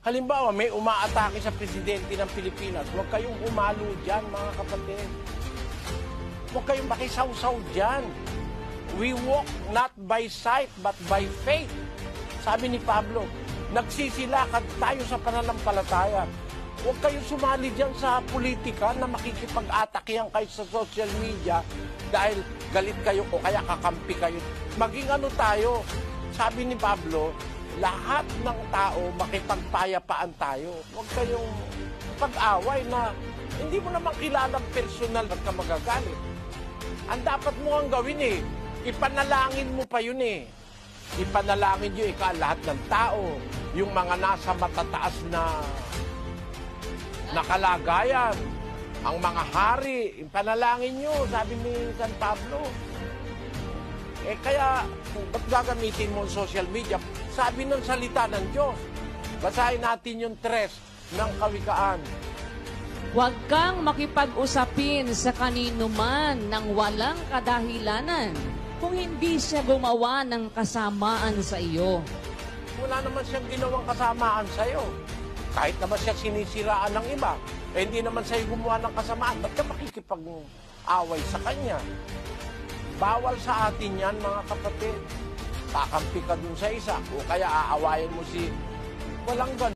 Halimbawa, may umaatake sa presidente ng Pilipinas. Huwag kayong umalo dyan, mga kapatid. Huwag kayong makisawsaw dyan. We walk not by sight, but by faith. Sabi ni Pablo, nagsisilakad tayo sa pananampalataya. Huwag kayong sumali dyan sa politika na makikipag-atakihan kayo sa social media dahil galit kayo o kaya kakampi kayo. Maging ano tayo, sabi ni Pablo, lahat ng tao makipagpayapaan tayo. Huwag kayong pag-away na hindi mo naman kilalang personal at ka magagalit. Ang dapat mo ang gawin ipanalangin mo pa yun Ipanalangin nyo lahat ng tao, yung mga nasa matataas na kalagayan, ang mga hari, ipanalangin nyo, sabi ni San Pablo. Kaya, ba't gagamitin mo ang social media? Sabi ng salita ng Diyos. Basahin natin yung 3 ng Kawikaan. Huwag kang makipag-usapin sa kanino man ng walang kadahilanan kung hindi siya gumawa ng kasamaan sa iyo. Wala naman siyang ginawang kasamaan sa iyo. Kahit naman siya sinisiraan ng iba, hindi naman sa'yo gumawa ng kasamaan. Ba't ka makikipag-away sa kanya? Bawal sa atin yan, mga kapatid. Kakampi ka dun sa isa, o kaya aawayan mo si... Walang ganun.